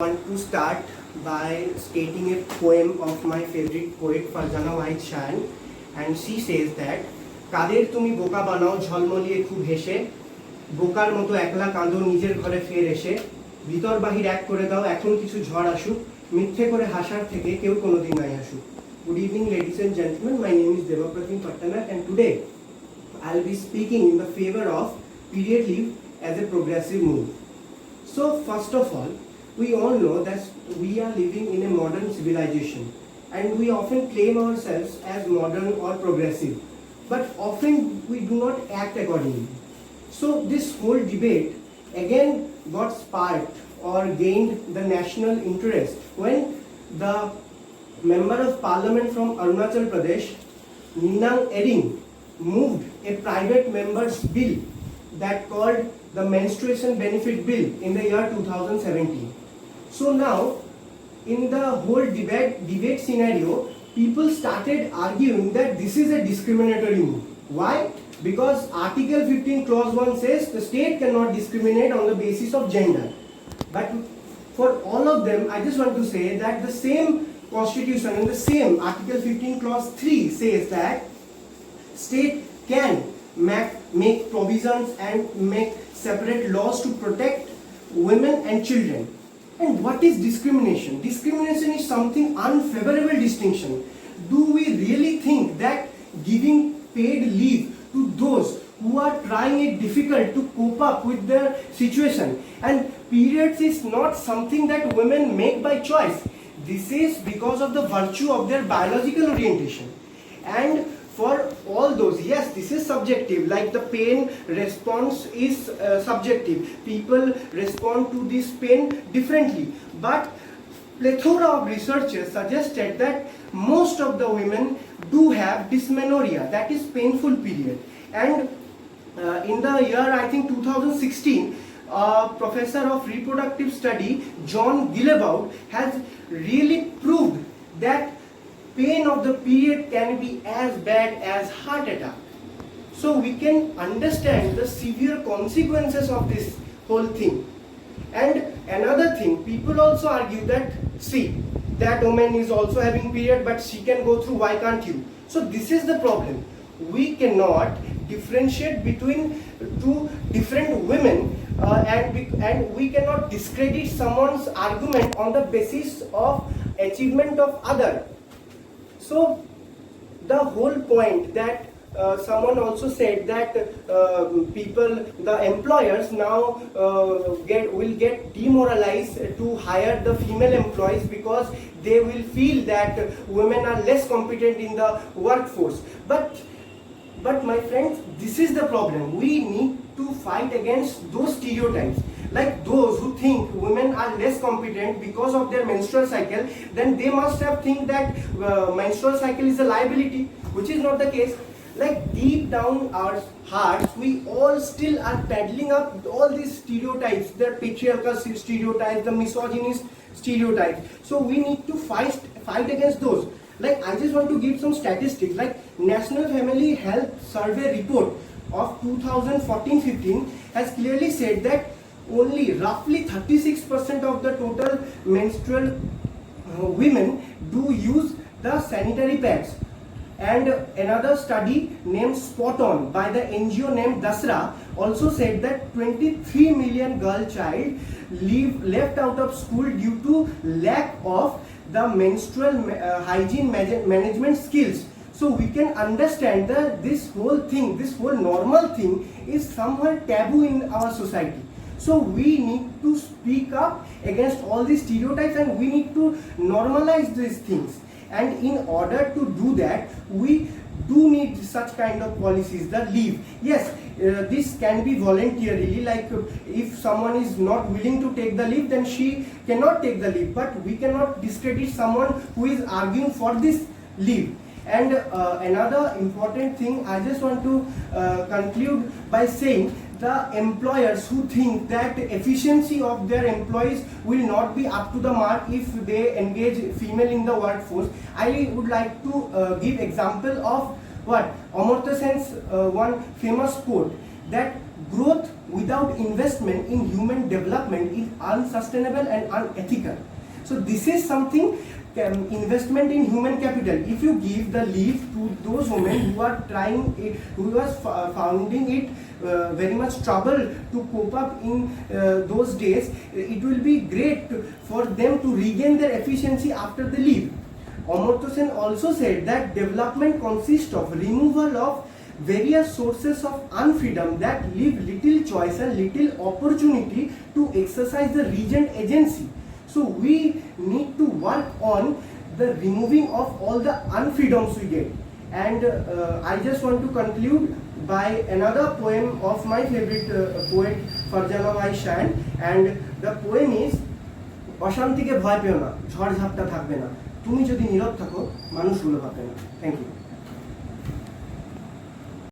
want to start by stating a poem of my favorite poet Farjana White Shan, and she says that কাদের তুমি বোকা বানাও ঝলমলিয়ে খুব হেসে বোকার মতো একলা কাঁদো নিজের ঘরে ফের এসে ভিতর বাহির এক করে দাও এখন কিছু ঝড় আসুক মিথ্যে করে হাসার থেকে কেউ কোনোদিন নাই আসুক Good evening ladies and gentlemen, my name is Devapratim Pattanak and today I'll be speaking in the favor of period leave as a progressive move. So first of all, we all know that we are living in a modern civilization and we often claim ourselves as modern or progressive, but often we do not act accordingly. So this whole debate again got sparked or gained the national interest when the Member of Parliament from Arunachal Pradesh, Ninang Ering, moved a private member's bill that called the Menstruation Benefit Bill in the year 2017. So now, in the whole debate scenario, people started arguing that this is a discriminatory move. Why? Because Article 15 Clause 1 says the state cannot discriminate on the basis of gender. But for all of them, I just want to say that the same Constitution and the same Article 15 Clause 3 says that state can make provisions and make separate laws to protect women and children. And what is discrimination? Discrimination is something unfavorable distinction. Do we really think that giving paid leave to those who are trying it difficult to cope up with their situation, and periods is not something that women make by choice. This is because of the virtue of their biological orientation. And for all those, yes, this is subjective, like the pain response is subjective. People respond to this pain differently. But plethora of researchers suggested that most of the women do have dysmenorrhea, that is painful period. And in the year, I think 2016, professor of reproductive study, John Gillebaud, has really proved that pain of the period can be as bad as heart attack. So we can understand the severe consequences of this whole thing. And another thing, people also argue that, see, that woman is also having period but she can go through, why can't you? So this is the problem. We cannot differentiate between two different women and we cannot discredit someone's argument on the basis of achievement of other. So the whole point that someone also said that the employers now will get demoralized to hire the female employees because they will feel that women are less competent in the workforce. But my friends, this is the problem. We need to fight against those stereotypes. Like those who think women are less competent because of their menstrual cycle, then they must have think that menstrual cycle is a liability, which is not the case. Like deep down our hearts, we all still are paddling up all these stereotypes, the patriarchal stereotypes, the misogynist stereotypes. So we need to fight against those. Like I just want to give some statistics. Like National Family Health Survey report of 2014-15 has clearly said that only roughly 36% of the total menstrual women do use the sanitary pads. And another study named Spot On by the NGO named Dasra also said that 23 million girl child left out of school due to lack of the menstrual hygiene management skills. So we can understand that this whole thing, this whole normal thing is somewhere taboo in our society. So we need to speak up against all these stereotypes and we need to normalize these things. And in order to do that, we do need such kind of policies, the leave. Yes, this can be voluntarily, like if someone is not willing to take the leave, then she cannot take the leave. But we cannot discredit someone who is arguing for this leave. And another important thing, I just want to conclude by saying the employers who think that efficiency of their employees will not be up to the mark if they engage female in the workforce. I would like to give example of what Amartya Sen's one famous quote, that growth without investment in human development is unsustainable and unethical. So this is something, investment in human capital. If you give the leave to those women who are trying it, who are finding it very much trouble to cope up in those days, it will be great for them to regain their efficiency after the leave. Amartya Sen also said that development consists of removal of various sources of unfreedom that leave little choice and little opportunity to exercise the regent agency. So we need to work on the removing of all the unfreedoms we get. And I just want to conclude by another poem of my favorite poet Farjana Bhai Shan, and the poem is অশান্তিকে ভয় পেও না, ঝড় ঝাপটা থাকবে না, তুমি যদি নীরব থাকো মানুষগুলো ভাববে না। Thank you.